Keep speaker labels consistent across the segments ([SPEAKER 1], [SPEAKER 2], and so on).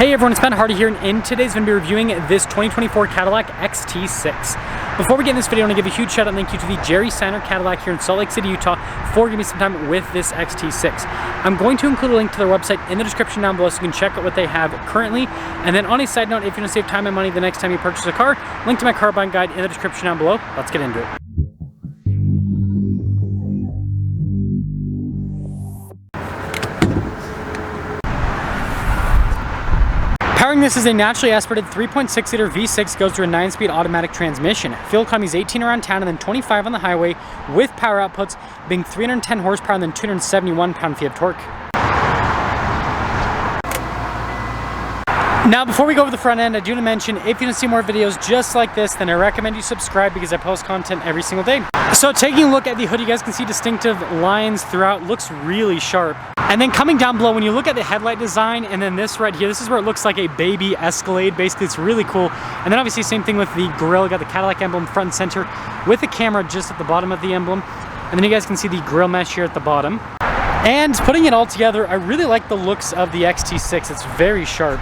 [SPEAKER 1] Hey everyone, it's Ben Hardy here, and in today's video, we're reviewing this 2024 Cadillac XT6. Before we get in this video, I want to give a huge shout out and thank you to the Jerry Signer Cadillac here in Salt Lake City, Utah for giving me some time with this XT6. I'm going to include a link to their website in the description down below so you can check out what they have currently. And then on a side note, if you want to save time and money the next time you purchase a car, link to my car buying guide in the description down below. Let's get into it. Powering this is a naturally aspirated 3.6 liter V6, goes through a 9-speed automatic transmission. Fuel economy is 18 around town and then 25 on the highway, with power outputs being 310 horsepower and then 271 pound-feet of torque. Now, before we go over the front end, I do want to mention, if you want to see more videos just like this, then I recommend you subscribe because I post content every single day. So taking a look at the hood, you guys can see distinctive lines throughout, looks really sharp. And then coming down below, when you look at the headlight design, and then this right here, this is where it looks like a baby Escalade. Basically, it's really cool. And then obviously same thing with the grille. You got the Cadillac emblem front and center with the camera just at the bottom of the emblem. And then you guys can see the grille mesh here at the bottom. And putting it all together, I really like the looks of the XT6. It's very sharp.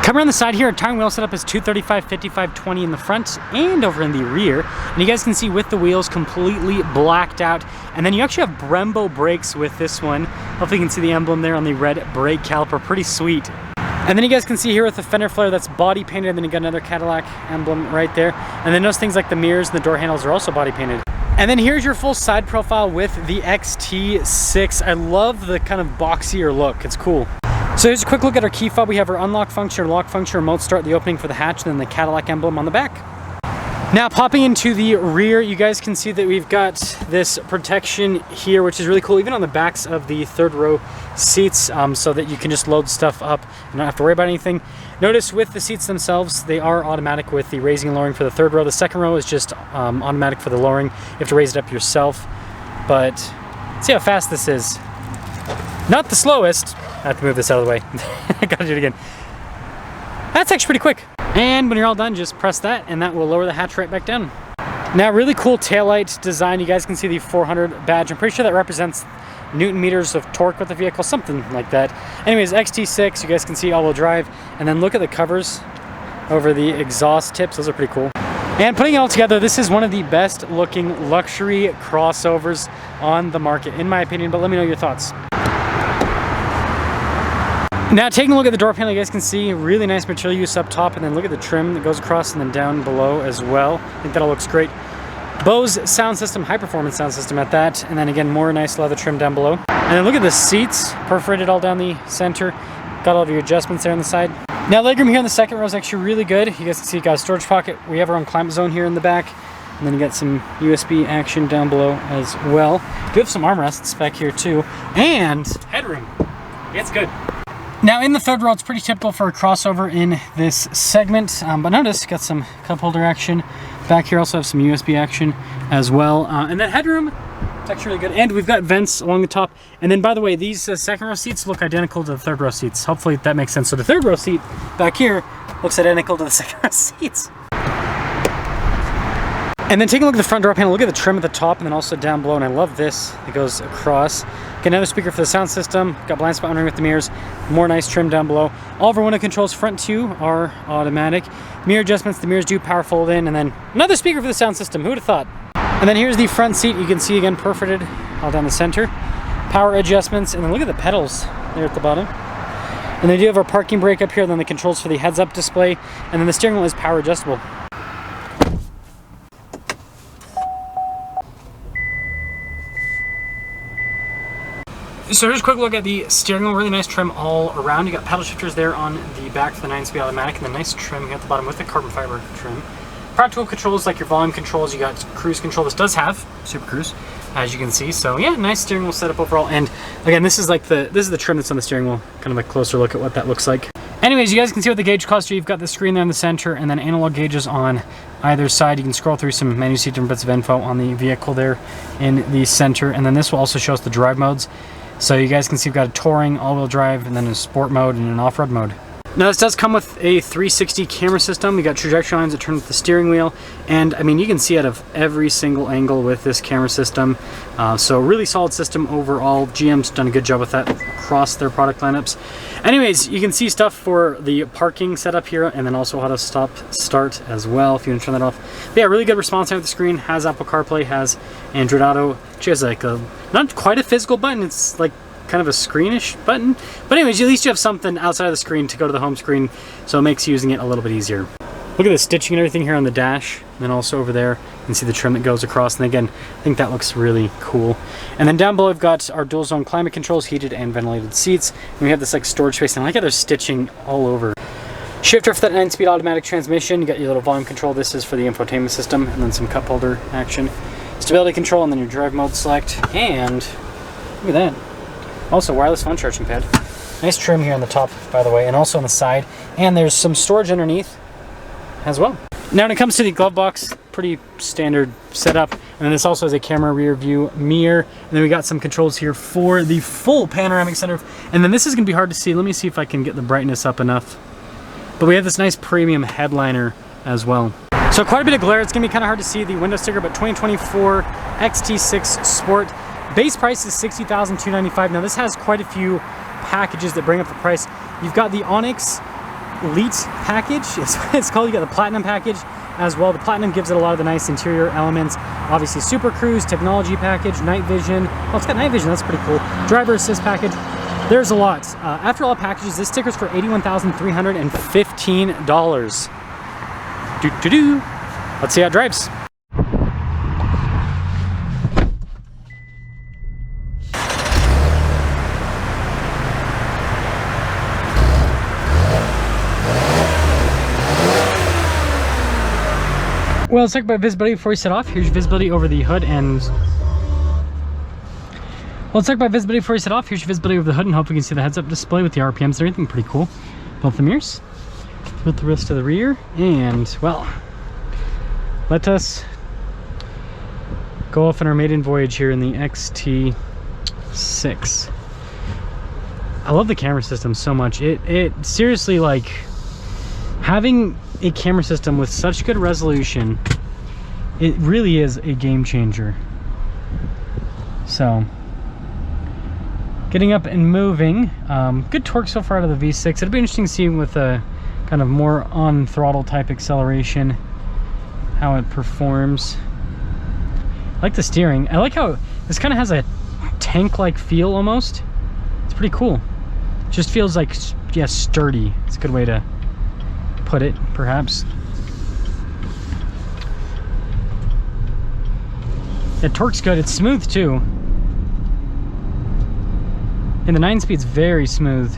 [SPEAKER 1] Coming around the side here, our tire wheel setup is 235, 55, 20 in the front and over in the rear. And you guys can see with the wheels completely blacked out. And then you actually have Brembo brakes with this one. Hopefully you can see the emblem there on the red brake caliper, pretty sweet. And then you guys can see here with the fender flare that's body painted, and then you got another Cadillac emblem right there. And then those things like the mirrors and the door handles are also body painted. And then here's your full side profile with the XT6. I love the kind of boxier look, it's cool. So here's a quick look at our key fob. We have our unlock function, our lock function, remote start, the opening for the hatch, and then the Cadillac emblem on the back. Now popping into the rear, you guys can see that we've got this protection here, which is really cool, even on the backs of the third row seats, so that you can just load stuff up and not have to worry about anything. Notice with the seats themselves, they are automatic with the raising and lowering for the third row. The second row is just automatic for the lowering. You have to raise it up yourself, but see how fast this is. Not the slowest. I have to move this out of the way. I gotta do it again. That's actually pretty quick. And when you're all done, just press that and that will lower the hatch right back down. Now, really cool taillight design. You guys can see the 400 badge. I'm pretty sure that represents Newton meters of torque with the vehicle, something like that. Anyways, XT6, you guys can see all-wheel drive. And then look at the covers over the exhaust tips. Those are pretty cool. And putting it all together, this is one of the best looking luxury crossovers on the market, in my opinion, but let me know your thoughts. Now taking a look at the door panel, you guys can see really nice material use up top, and then look at the trim that goes across and then down below as well. I think that all looks great. Bose sound system, high performance sound system at that, and then again more nice leather trim down below. And then look at the seats, perforated all down the center. Got all of your adjustments there on the side. Now legroom here in the second row is actually really good. You guys can see you got a storage pocket. We have our own climate zone here in the back. And then you got some USB action down below as well. We have some armrests back here too. And headroom. It's good. Now in the third row, it's pretty typical for a crossover in this segment, but notice got some cup holder action. Back here also have some USB action as well. And then headroom, it's actually really good. And we've got vents along the top. And then by the way, these second row seats look identical to the third row seats. Hopefully that makes sense. So the third row seat back here looks identical to the second row seats. And then taking a look at the front door panel, look at the trim at the top and then also down below, and I love this. It goes across. Got another speaker for the sound system, got blind spot monitoring with the mirrors, more nice trim down below. All of our window controls, front two, are automatic. Mirror adjustments, the mirrors do power fold in, and then another speaker for the sound system, who would have thought? And then here's the front seat, you can see again perforated all down the center. Power adjustments, and then look at the pedals there at the bottom. And then we do have our parking brake up here, then the controls for the heads-up display, and then the steering wheel is power adjustable. So here's a quick look at the steering wheel, really nice trim all around. You got paddle shifters there on the back for the 9-speed automatic, and then nice trim here at the bottom with the carbon fiber trim. Practical controls like your volume controls, you got cruise control. This does have Super Cruise, as you can see. So yeah, nice steering wheel setup overall. And again, this is the trim that's on the steering wheel. Kind of a closer look at what that looks like. Anyways, you guys can see what the gauge cluster, you've got the screen there in the center and then analog gauges on either side. You can scroll through some menus, see different bits of info on the vehicle there in the center. And then this will also show us the drive modes. So you guys can see we've got a touring, all-wheel drive, and then a sport mode and an off-road mode. Now this does come with a 360 camera system. We got trajectory lines that turn with the steering wheel, and I mean you can see out of every single angle with this camera system. So really solid system overall. GM's done a good job with that across their product lineups. Anyways, you can see stuff for the parking setup here, and then also how to stop start as well if you want to turn that off. But yeah, really good response time with the screen. Has Apple CarPlay, has Android Auto, which is like a not quite a physical button. It's like kind of a screenish button, but anyways, at least you have something outside of the screen to go to the home screen, so it makes using it a little bit easier. Look at the stitching and everything here on the dash, and then also over there you can see the trim that goes across, and again I think that looks really cool. And then down below we've got our dual zone climate controls, heated and ventilated seats, and we have this like storage space, and I like how there's stitching all over. Shifter for that 9-speed automatic transmission. You got your little volume control. This is for the infotainment system, and then some cup holder action. Stability control, and then your drive mode select, and look at that. Also, wireless phone charging pad. Nice trim here on the top, by the way, and also on the side. And there's some storage underneath as well. Now when it comes to the glove box, pretty standard setup. And then this also has a camera rear view mirror. And then we got some controls here for the full panoramic sunroof. And then this is gonna be hard to see. Let me see if I can get the brightness up enough. But we have this nice premium headliner as well. So quite a bit of glare. It's gonna be kind of hard to see the window sticker, but 2024 XT6 Sport. Base price is $60,295. Now this has quite a few packages that bring up the price. You've got the Onyx Elite package, is what it's called. You got the Platinum package as well. The Platinum gives it a lot of the nice interior elements. Obviously Super Cruise, technology package, night vision. Oh, it's got night vision, that's pretty cool. Driver assist package. There's a lot. After all packages, this sticker's for $81,315. Let's see how it drives. Well, let's talk about visibility before we set off. Here's your visibility over the hood and... Well, let's talk about visibility before we set off. Here's your visibility over the hood, and hopefully you can see the heads-up display with the RPMs and everything. Pretty cool. Both the mirrors. With the rest of the rear. And, well, let us go off on our maiden voyage here in the XT6. I love the camera system so much. It seriously, like, having a camera system with such good resolution, it really is a game changer. So getting up and moving, good torque so far out of the V6. It'll be interesting to see with a kind of more on throttle type acceleration how it performs. I like the steering. I like how this kind of has a tank like feel almost. It's pretty cool. Just feels like, yeah, sturdy. It's a good way to put it, perhaps. The torque's good. It's smooth too, and the 9-speed's very smooth.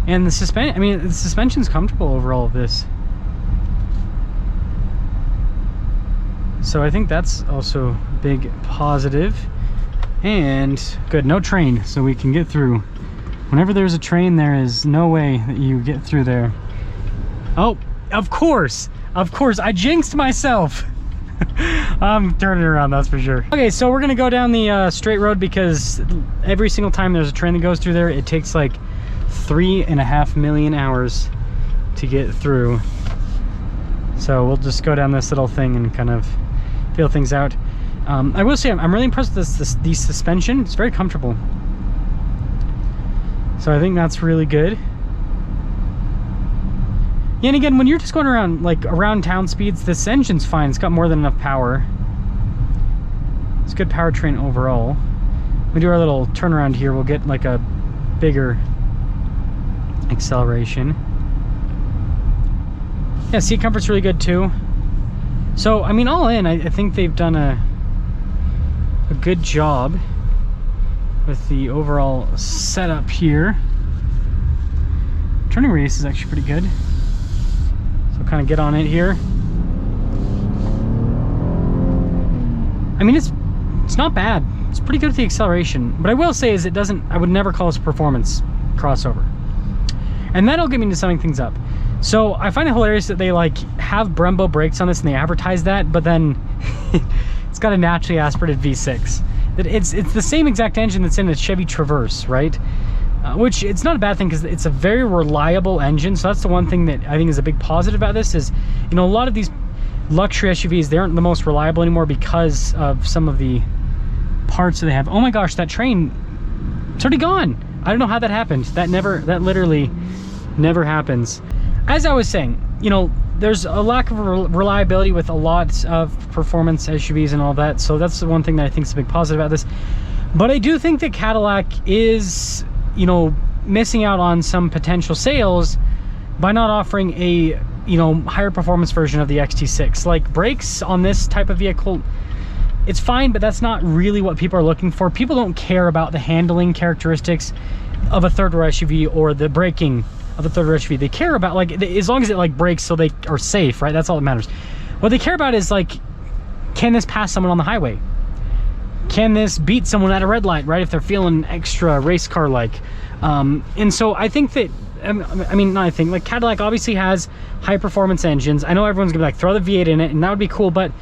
[SPEAKER 1] And the suspension, I mean, the suspension's comfortable over all of this. So I think that's also a big positive. And good, no train, so we can get through. Whenever there's a train, there is no way that you get through there. Oh, of course, I jinxed myself. I'm turning around, that's for sure. Okay, so we're gonna go down the straight road, because every single time there's a train that goes through there, it takes like 3.5 million hours to get through. So we'll just go down this little thing and kind of feel things out. I will say I'm really impressed with the suspension. It's very comfortable. So I think that's really good. Yeah, and again, when you're just going around, like around town speeds, this engine's fine. It's got more than enough power. It's good powertrain overall. When we do our little turnaround here, we'll get like a bigger acceleration. Yeah, seat comfort's really good too. So, I mean, all in, I think they've done a good job with the overall setup here. Turning radius is actually pretty good. So kind of get on it here. I mean, it's not bad. It's pretty good with the acceleration. But I will say is I would never call this a performance crossover. And that'll get me into summing things up. So I find it hilarious that they like have Brembo brakes on this and they advertise that, but then it's got a naturally aspirated V6. that it's the same exact engine that's in a Chevy Traverse, right? Which it's not a bad thing because it's a very reliable engine. So that's the one thing that I think is a big positive about this is, you know, a lot of these luxury SUVs, they aren't the most reliable anymore because of some of the parts that they have. Oh my gosh, that train, it's already gone. I don't know how that happened. That literally never happens. As I was saying, you know, there's a lack of reliability with a lot of performance SUVs and all that. So that's the one thing that I think is a big positive about this. But I do think that Cadillac is, you know, missing out on some potential sales by not offering a, you know, higher performance version of the XT6. Like, brakes on this type of vehicle, it's fine, but that's not really what people are looking for. People don't care about the handling characteristics of a third row SUV or the braking of a third row SUV. They care about, like, as long as it like brakes so they are safe, right? That's all that matters. What they care about is, like, can this pass someone on the highway? Can this beat someone at a red light, right? If they're feeling extra race car like. And so I think that, I mean, not I think, like, Cadillac obviously has high performance engines. I know everyone's gonna be like, throw the V8 in it, and that would be cool, but,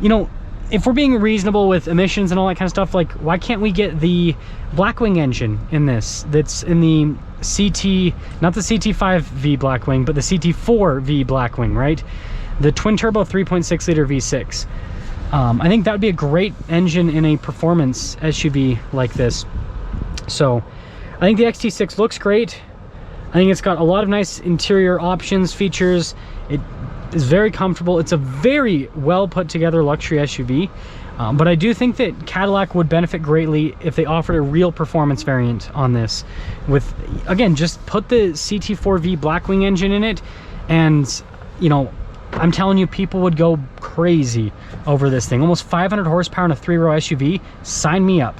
[SPEAKER 1] you know, if we're being reasonable with emissions and all that kind of stuff, like, why can't we get the Blackwing engine in this that's in the CT, not the CT5V Blackwing, but the CT4V Blackwing, right? The twin turbo 3.6 liter V6. I think that would be a great engine in a performance SUV like this. So I think the XT6 looks great. I think it's got a lot of nice interior options, features. It is very comfortable. It's a very well put together luxury SUV. But I do think that Cadillac would benefit greatly if they offered a real performance variant on this. With, again, just put the CT4V Blackwing engine in it, and, you know, I'm telling you, people would go crazy over this thing. Almost 500 horsepower in a 3-row SUV. Sign me up.